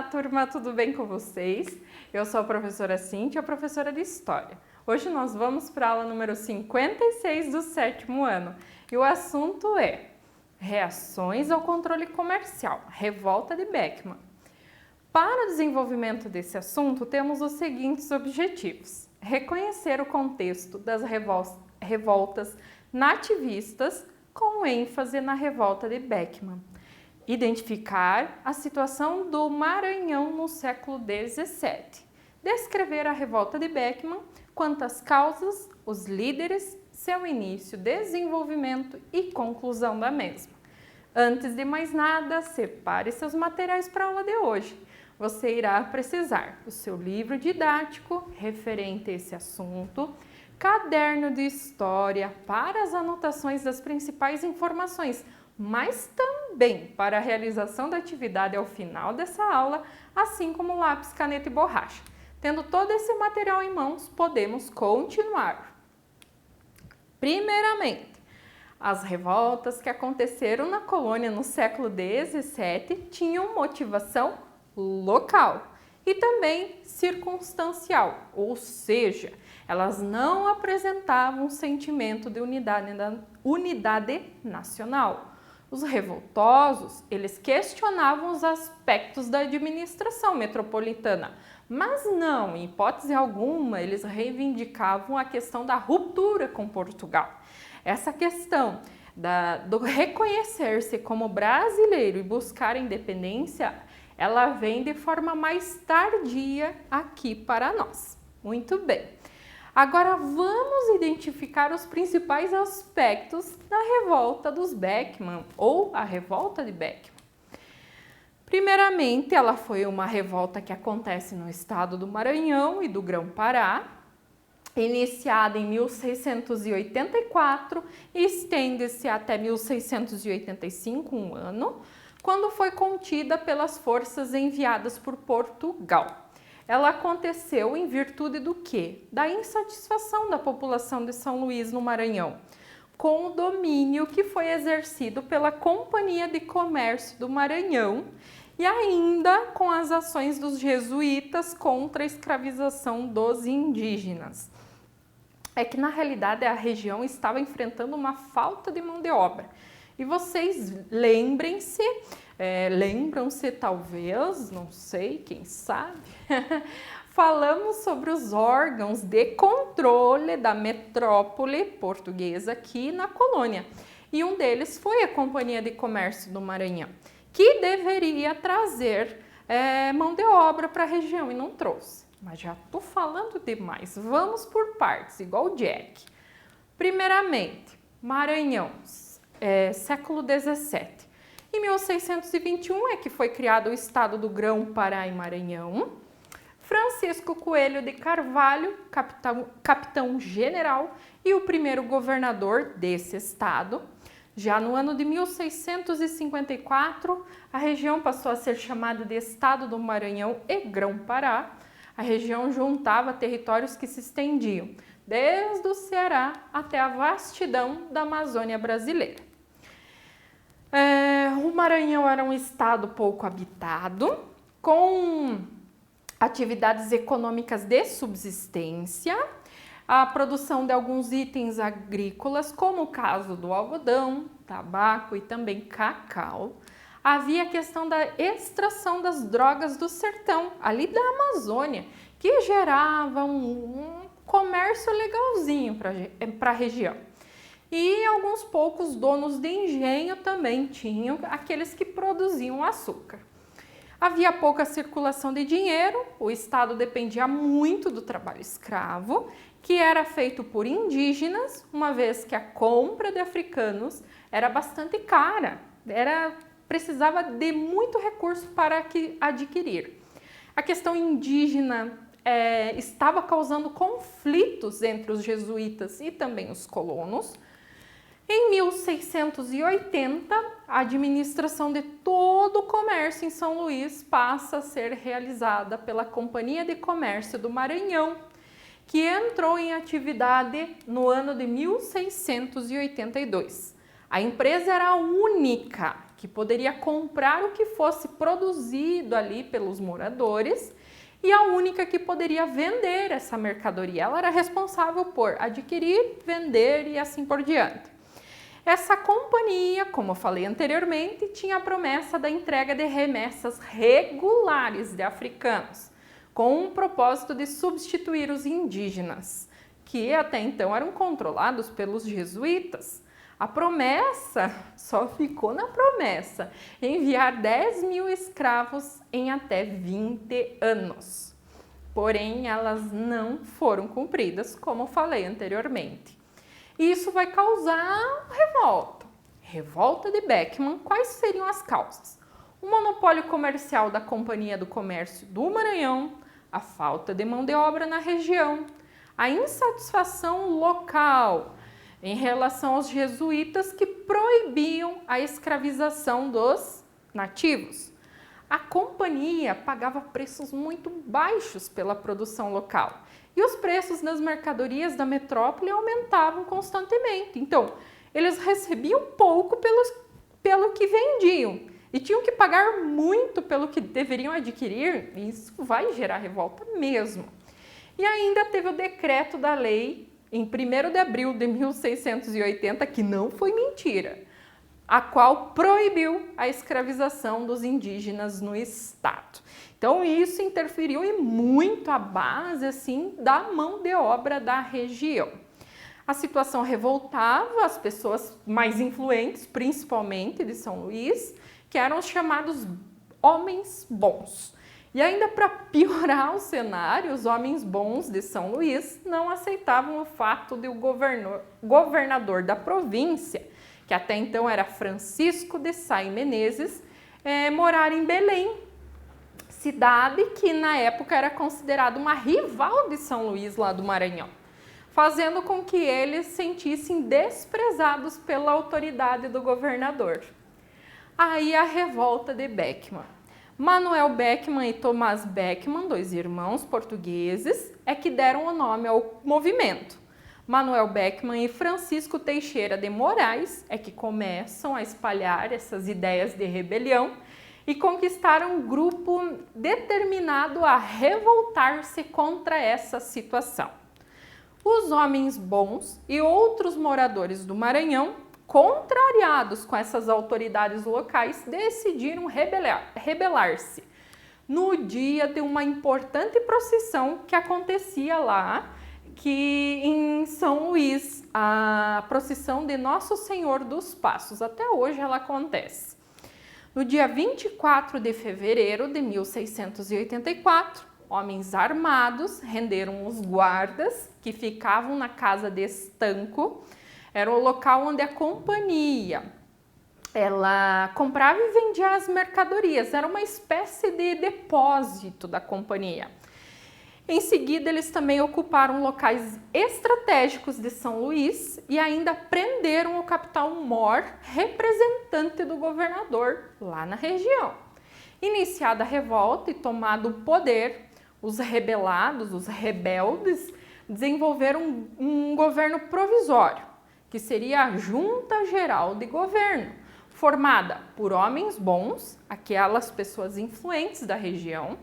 Olá, turma, tudo bem com vocês? Eu sou a professora Cíntia, professora de História. Hoje nós vamos para a aula número 56 do 7º ano e o assunto é Reações ao controle comercial, Revolta de Beckmann. Para o desenvolvimento desse assunto, temos os seguintes objetivos: reconhecer o contexto das revoltas nativistas com ênfase na revolta de Beckmann. Identificar a situação do Maranhão no século XVII. Descrever a revolta de Beckmann, quantas causas, os líderes, seu início, desenvolvimento e conclusão da mesma. Antes de mais nada, separe seus materiais para a aula de hoje. Você irá precisar do seu livro didático referente a esse assunto, caderno de história para as anotações das principais informações, mas também para a realização da atividade ao final dessa aula, assim como lápis, caneta e borracha. Tendo todo esse material em mãos, podemos continuar. Primeiramente, as revoltas que aconteceram na colônia no século XVII tinham motivação local e também circunstancial, ou seja, elas não apresentavam um sentimento de unidade nacional. Os revoltosos, eles questionavam os aspectos da administração metropolitana, mas não, em hipótese alguma, eles reivindicavam a questão da ruptura com Portugal. Essa questão do reconhecer-se como brasileiro e buscar a independência, ela vem de forma mais tardia aqui para nós. Muito bem. Agora vamos identificar os principais aspectos da revolta dos Beckmann, ou a revolta de Beckmann. Primeiramente, ela foi uma revolta que acontece no estado do Maranhão e do Grão-Pará, iniciada em 1684 e estende-se até 1685, um ano, quando foi contida pelas forças enviadas por Portugal. Ela aconteceu em virtude do quê? Da insatisfação da população de São Luís, no Maranhão, com o domínio que foi exercido pela Companhia de Comércio do Maranhão e ainda com as ações dos jesuítas contra a escravização dos indígenas. É que, na realidade, a região estava enfrentando uma falta de mão de obra. E vocês lembram-se talvez, não sei, quem sabe, falamos sobre os órgãos de controle da metrópole portuguesa aqui na colônia. E um deles foi a Companhia de Comércio do Maranhão, que deveria trazer mão de obra para a região e não trouxe. Mas já estou falando demais, vamos por partes, igual o Jack. Primeiramente, Maranhão, século XVII. Em 1621 é que foi criado o estado do Grão-Pará e Maranhão. Francisco Coelho de Carvalho, capitão-general e o primeiro governador desse estado. Já no ano de 1654, a região passou a ser chamada de Estado do Maranhão e Grão-Pará. A região juntava territórios que se estendiam desde o Ceará até a vastidão da Amazônia brasileira. O Maranhão era um estado pouco habitado, com atividades econômicas de subsistência, a produção de alguns itens agrícolas, como o caso do algodão, tabaco e também cacau. Havia a questão da extração das drogas do sertão, ali da Amazônia, que gerava um comércio legalzinho para a região. E alguns poucos donos de engenho também tinham, aqueles que produziam açúcar. Havia pouca circulação de dinheiro, o estado dependia muito do trabalho escravo, que era feito por indígenas, uma vez que a compra de africanos era bastante cara, precisava de muito recurso para adquirir. A questão indígena estava causando conflitos entre os jesuítas e também os colonos. Em 1680, a administração de todo o comércio em São Luís passa a ser realizada pela Companhia de Comércio do Maranhão, que entrou em atividade no ano de 1682. A empresa era a única que poderia comprar o que fosse produzido ali pelos moradores, e a única que poderia vender essa mercadoria. Ela era responsável por adquirir, vender e assim por diante. Essa companhia, como eu falei anteriormente, tinha a promessa da entrega de remessas regulares de africanos, com o propósito de substituir os indígenas, que até então eram controlados pelos jesuítas. A promessa só ficou na promessa, enviar 10.000 escravos em até 20 anos. Porém, elas não foram cumpridas, como falei anteriormente. Isso vai causar revolta. Revolta de Beckmann, quais seriam as causas? O monopólio comercial da Companhia do Comércio do Maranhão, a falta de mão de obra na região, a insatisfação local em relação aos jesuítas que proibiam a escravização dos nativos. A companhia pagava preços muito baixos pela produção local e os preços das mercadorias da metrópole aumentavam constantemente. Então, eles recebiam pouco pelo que vendiam e tinham que pagar muito pelo que deveriam adquirir, e isso vai gerar revolta mesmo. E ainda teve o decreto da lei em 1º de abril de 1680, que não foi mentira, a qual proibiu a escravização dos indígenas no estado. Então isso interferiu em muito a base assim da mão de obra da região. A situação revoltava as pessoas mais influentes, principalmente de São Luís, que eram os chamados homens bons. E ainda para piorar o cenário, os homens bons de São Luís não aceitavam o fato de o governador da província, que até então era Francisco de Sá e Menezes, morar em Belém, cidade que na época era considerada uma rival de São Luís lá do Maranhão, fazendo com que eles se sentissem desprezados pela autoridade do governador. Aí a revolta de Beckmann. Manuel Beckmann e Tomás Beckmann, 2 irmãos portugueses, é que deram o nome ao movimento. Manuel Beckmann e Francisco Teixeira de Moraes é que começam a espalhar essas ideias de rebelião e conquistaram um grupo determinado a revoltar-se contra essa situação. Os homens bons e outros moradores do Maranhão, contrariados com essas autoridades locais, decidiram rebelar-se no dia de uma importante procissão que acontecia lá, que em São Luís, a procissão de Nosso Senhor dos Passos. Até hoje ela acontece. No dia 24 de fevereiro de 1684, homens armados renderam os guardas que ficavam na casa de Estanco. Era o local onde a companhia ela comprava e vendia as mercadorias. Era uma espécie de depósito da companhia. Em seguida, eles também ocuparam locais estratégicos de São Luís e ainda prenderam o capitão Mor, representante do governador lá na região. Iniciada a revolta e tomado o poder, os rebelados, os rebeldes, desenvolveram um governo provisório, que seria a Junta Geral de Governo, formada por homens bons, aquelas pessoas influentes da região,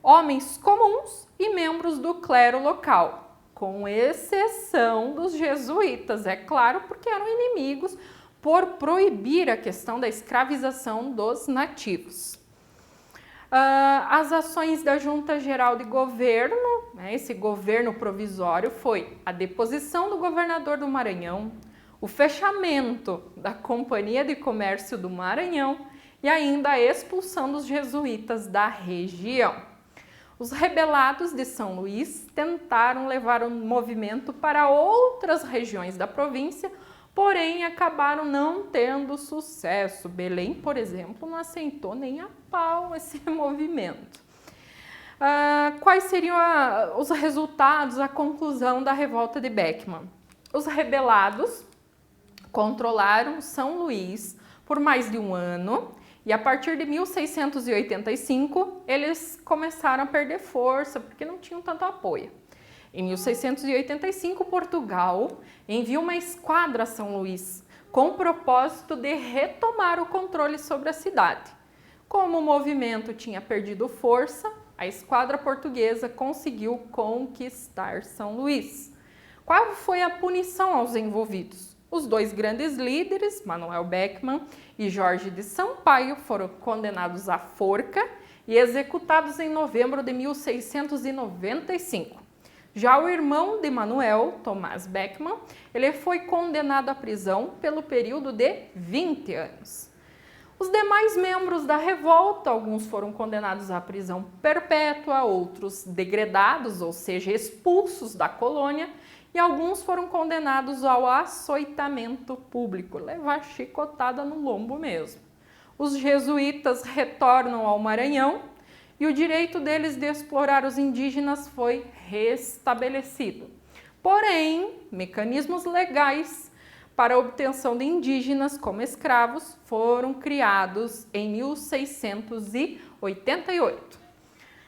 homens comuns e membros do clero local, com exceção dos jesuítas, é claro, porque eram inimigos por proibir a questão da escravização dos nativos. As ações da Junta Geral de Governo, esse governo provisório, foi a deposição do governador do Maranhão, o fechamento da Companhia de Comércio do Maranhão e ainda a expulsão dos jesuítas da região. Os rebelados de São Luís tentaram levar o movimento para outras regiões da província, porém acabaram não tendo sucesso. Belém, por exemplo, não aceitou nem a pau esse movimento. Quais seriam os resultados, a conclusão da revolta de Beckmann? Os rebelados controlaram São Luís por mais de um ano e a partir de 1685 eles começaram a perder força porque não tinham tanto apoio. Em 1685, Portugal enviou uma esquadra a São Luís com o propósito de retomar o controle sobre a cidade. Como o movimento tinha perdido força, a esquadra portuguesa conseguiu conquistar São Luís. Qual foi a punição aos envolvidos? Os dois grandes líderes, Manuel Beckmann e Jorge de Sampaio, foram condenados à forca e executados em novembro de 1695. Já o irmão de Manuel, Tomás Beckmann, ele foi condenado à prisão pelo período de 20 anos. Os demais membros da revolta, alguns foram condenados à prisão perpétua, outros degredados, ou seja, expulsos da colônia, e alguns foram condenados ao açoitamento público, levar chicotada no lombo mesmo. Os jesuítas retornam ao Maranhão e o direito deles de explorar os indígenas foi restabelecido. Porém, mecanismos legais para a obtenção de indígenas como escravos foram criados em 1688.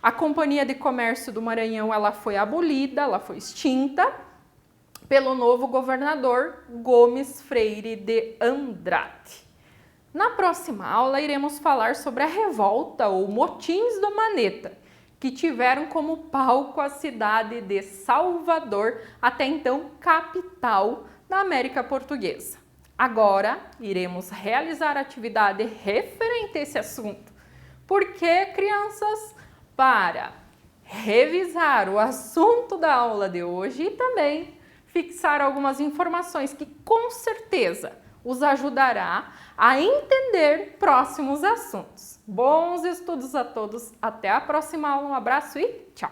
A Companhia de Comércio do Maranhão ela foi abolida, ela foi extinta pelo novo governador Gomes Freire de Andrade. Na próxima aula iremos falar sobre a revolta ou motins do Maneta, que tiveram como palco a cidade de Salvador, até então capital da América Portuguesa. Agora, iremos realizar a atividade referente a esse assunto. Porque, crianças, para revisar o assunto da aula de hoje e também fixar algumas informações que com certeza os ajudará a entender próximos assuntos. Bons estudos a todos, até a próxima aula, um abraço e tchau!